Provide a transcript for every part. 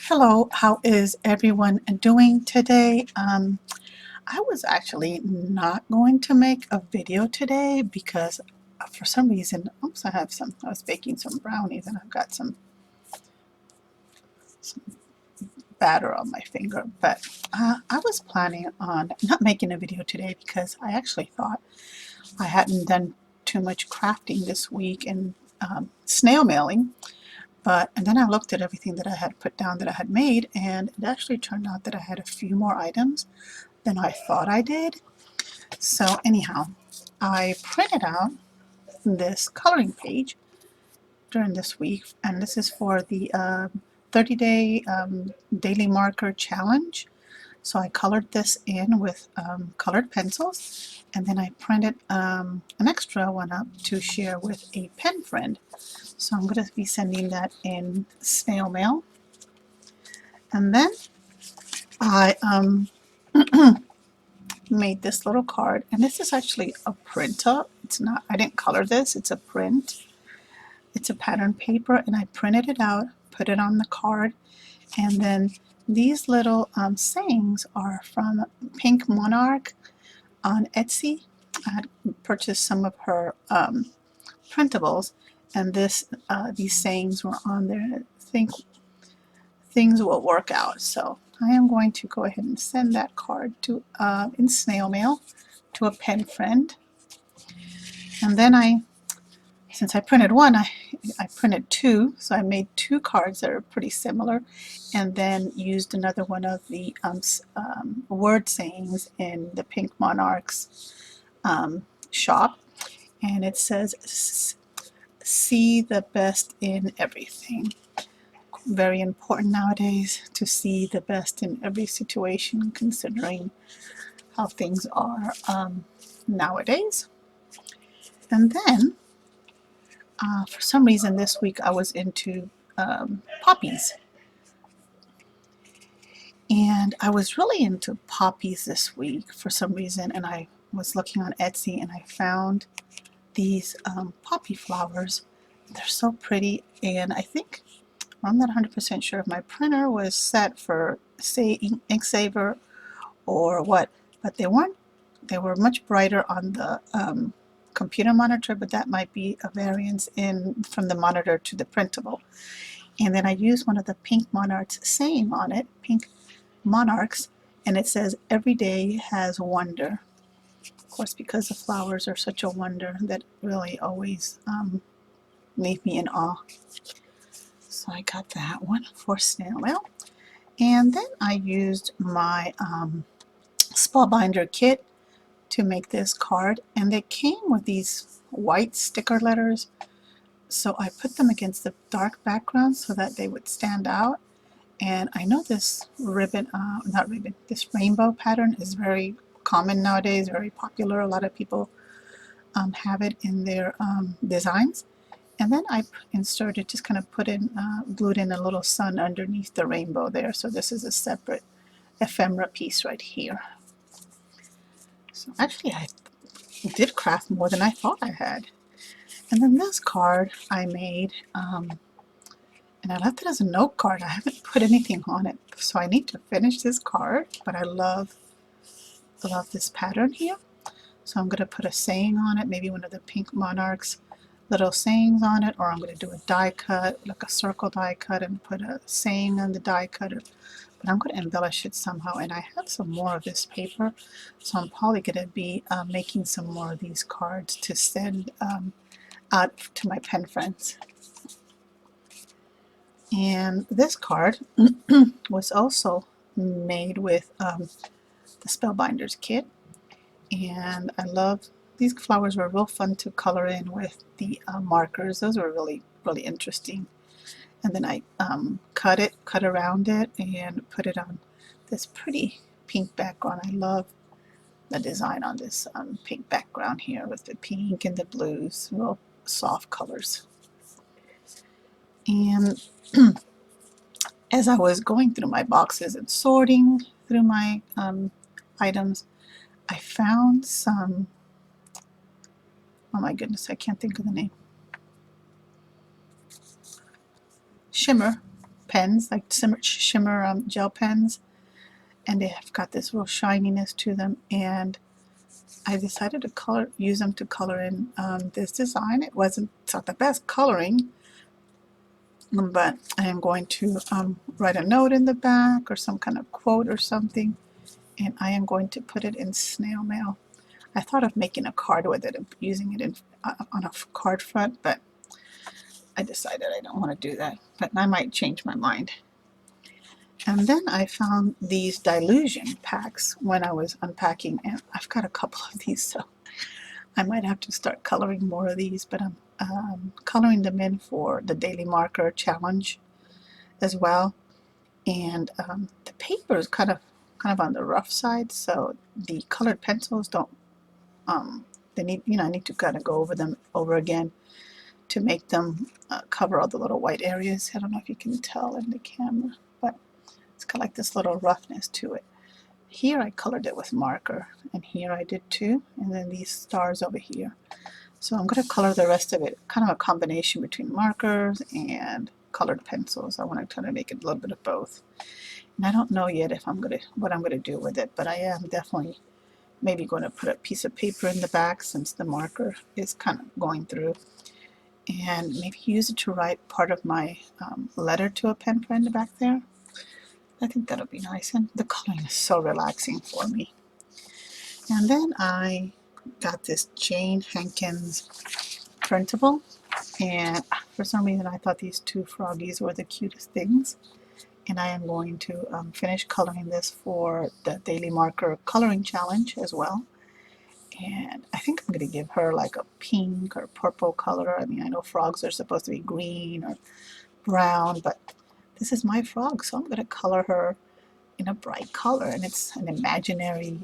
Hello, how is everyone doing today? I was actually not going to make a video today because for some reason, oops, I was baking some brownies and I've got some batter on my finger, but I was planning on not making a video today because I actually thought I hadn't done too much crafting this week and snail mailing. And then I looked at everything that I had put down that I had made, and it actually turned out that I had a few more items than I thought I did. So anyhow, I printed out this coloring page during this week, and this is for the 30-day daily marker challenge. So I colored this in with colored pencils, and then I printed an extra one up to share with a pen friend. So I'm going to be sending that in snail mail. And then I made this little card, and this is actually a printer. It's not, I didn't color this, it's a print. It's a pattern paper, and I printed it out, put it on the card, and then these little sayings are from Pink Monarch on Etsy. I had purchased some of her printables, and these sayings were on there. I think things will work out. So I am going to go ahead and send that card to in snail mail to a pen friend. And then since I printed one, I printed two, so I made two cards that are pretty similar, and then used another one of the word sayings in the Pink Monarch's shop, and it says, "See the best in everything." Very important nowadays to see the best in every situation, considering how things are nowadays. And then for some reason this week I was into poppies, and I was really into poppies this week for some reason, and I was looking on Etsy and I found these poppy flowers. They're so pretty, and I think, I'm not 100% sure if my printer was set for, say, ink saver or what, but they weren't. They were much brighter on the computer monitor, but that might be a variance from the monitor to the printable. And then I used one of the Pink Monarchs saying on it, Pink Monarchs, and it says, "Every day has wonder." Of course, because the flowers are such a wonder that really always leave me in awe. So I got that one for snail mail. And then I used my Spellbinder kit to make this card, and they came with these white sticker letters, so I put them against the dark background so that they would stand out. And I know this this rainbow pattern is very common nowadays, very popular. A lot of people have it in their designs. And then I inserted, just kind of glued in a little sun underneath the rainbow there. So this is a separate ephemera piece right here. So actually I did craft more than I thought I had. And then this card I made, and I left it as a note card. I haven't put anything on it, so I need to finish this card, but I love this pattern here. So I'm going to put a saying on it, maybe one of the Pink Monarchs little sayings on it, or I'm going to do a die cut, like a circle die cut, and put a saying on the die cutter. But I'm going to embellish it somehow, and I have some more of this paper, so I'm probably going to be making some more of these cards to send out to my pen friends. And this card was also made with the Spellbinders kit, and I love these flowers. Were real fun to color in with the markers. Those were really interesting. And then I cut around it and put it on this pretty pink background. I love the design on this pink background here with the pink and the blues, real soft colors. And as I was going through my boxes and sorting through my items, I found some, oh my goodness, I can't think of the name, shimmer pens, like shimmer gel pens, and they have got this real shininess to them, and I decided to use them to color in this design. It's not the best coloring, but I am going to write a note in the back or some kind of quote or something, and I am going to put it in snail mail. I thought of making a card with it and using it on a card front, but I decided I don't want to do that, but I might change my mind. And then I found these dilution packs when I was unpacking, and I've got a couple of these, so I might have to start coloring more of these, but I'm coloring them in for the daily marker challenge as well. And the paper is kind of on the rough side, so the colored pencils don't they need, I need to kind of go over them over again to make them cover all the little white areas. I don't know if you can tell in the camera, but it's got like this little roughness to it. Here I colored it with marker, and here I did too, and then these stars over here. So I'm going to color the rest of it, kind of a combination between markers and colored pencils. I want to try to make it a little bit of both. And I don't know yet if what I'm going to do with it, but I am definitely maybe going to put a piece of paper in the back since the marker is kind of going through, and maybe use it to write part of my letter to a pen friend back there. I think that'll be nice, and the coloring is so relaxing for me. And then I got this Jane Hankins printable, and for some reason I thought these two froggies were the cutest things, and I am going to finish coloring this for the Daily Marker Coloring Challenge as well. And I think I'm going to give her like a pink or purple color. I mean, I know frogs are supposed to be green or brown, but this is my frog, so I'm going to color her in a bright color, and it's an imaginary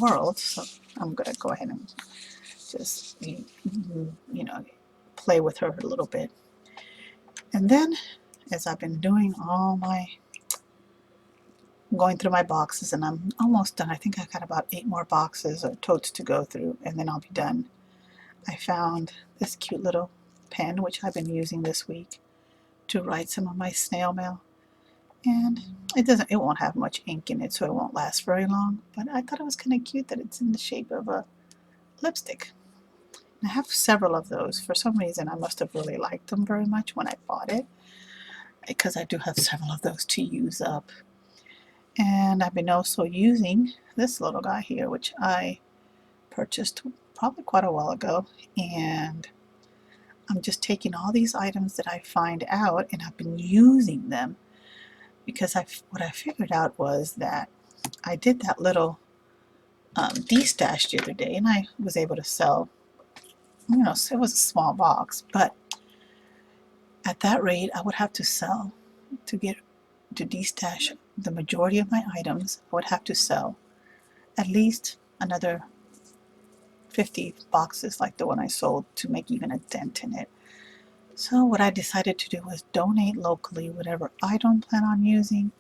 world, so I'm going to go ahead and just play with her a little bit. And then, as I've been doing going through my boxes, and I'm almost done. I think I've got about 8 more boxes or totes to go through, and then I'll be done. I found this cute little pen, which I've been using this week to write some of my snail mail. And it won't have much ink in it, so it won't last very long, but I thought it was kind of cute that it's in the shape of a lipstick. And I have several of those. For some reason, I must have really liked them very much when I bought it, because I do have several of those to use up. And I've been also using this little guy here, which I purchased probably quite a while ago, and I'm just taking all these items that I find out, and I've been using them, because what I figured out was that I did that little Destash the other day, and I was able to sell, it was a small box, but at that rate I would have to sell to destash the majority of my items. I would have to sell at least another 50 boxes like the one I sold to make even a dent in it. So what I decided to do was donate locally whatever I don't plan on using,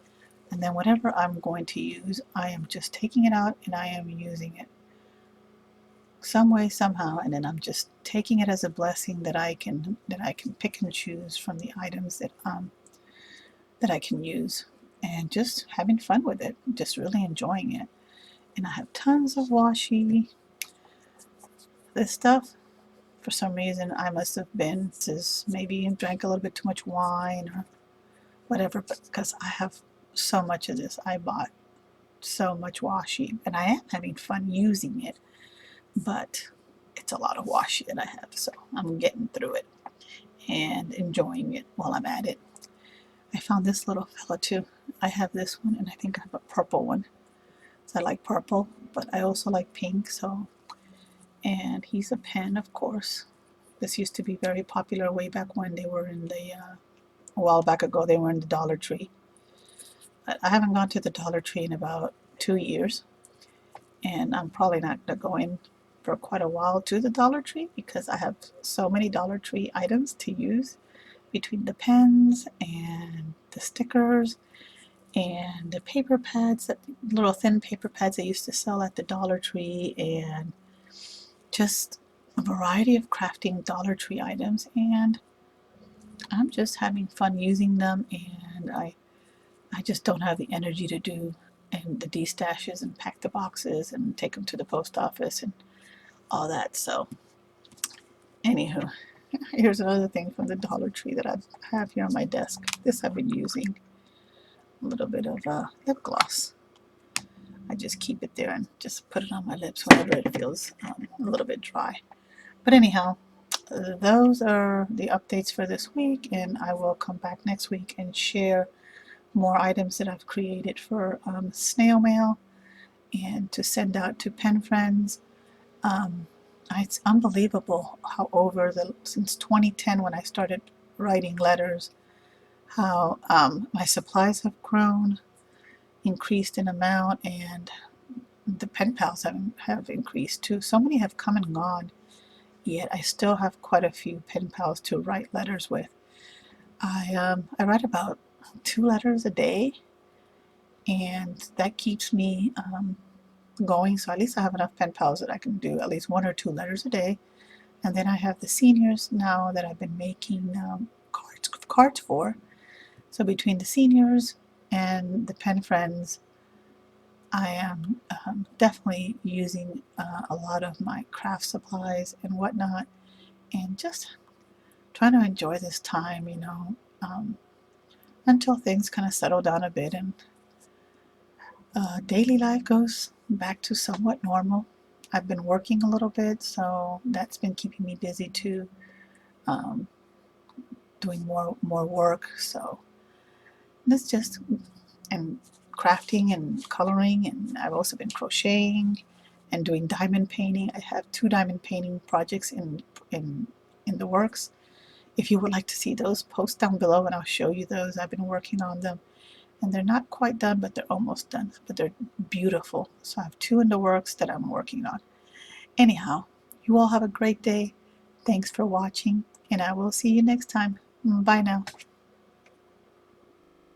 and then whatever I'm going to use, I am just taking it out and I am using it some way, somehow, and then I'm just taking it as a blessing that I can pick and choose from the items that I can use, and just having fun with it, just really enjoying it. And I have tons of washi. This stuff, for some reason, I must have been maybe drank a little bit too much wine or whatever, but because I have so much of this, I bought so much washi, and I am having fun using it, but it's a lot of washi that I have, so I'm getting through it and enjoying it while I'm at it. I found this little fella too. I have this one, and I think I have a purple one. So I like purple, but I also like pink. And he's a pen, of course. This used to be very popular way back when they were in a while back ago, they were in the Dollar Tree. But I haven't gone to the Dollar Tree in about 2 years, and I'm probably not going to go in for quite a while to the Dollar Tree, because I have so many Dollar Tree items to use, between the pens and the stickers and the paper pads, that little thin paper pads they used to sell at the Dollar Tree, and just a variety of crafting Dollar Tree items, and I'm just having fun using them and and I just don't have the energy to do and the destashes and pack the boxes and take them to the post office and all that. So anywho, here's another thing from the Dollar Tree that I have here on my desk. This I've been using. A little bit of lip gloss. I just keep it there and just put it on my lips whenever it feels a little bit dry. But anyhow, those are the updates for this week, and I will come back next week and share more items that I've created for snail mail and to send out to pen friends. It's unbelievable how since 2010 when I started writing letters, how my supplies have grown, increased in amount, and the pen pals have increased too. So many have come and gone, yet I still have quite a few pen pals to write letters with. I write about 2 letters a day, and that keeps me going. So at least I have enough pen pals that I can do at least 1 or 2 letters a day. And then I have the seniors now that I've been making cards for. So between the seniors and the pen friends, I am definitely using a lot of my craft supplies and whatnot, and just trying to enjoy this time, until things kind of settle down a bit and daily life goes back to somewhat normal. I've been working a little bit, so that's been keeping me busy too, um, doing more work. So that's just and crafting and coloring, and I've also been crocheting and doing diamond painting. I have 2 diamond painting projects in the works. If you would like to see those, post down below and I'll show you those. I've been working on them, and they're not quite done, but they're almost done. But they're beautiful. So I have 2 in the works that I'm working on. Anyhow, you all have a great day. Thanks for watching, and I will see you next time. Bye now.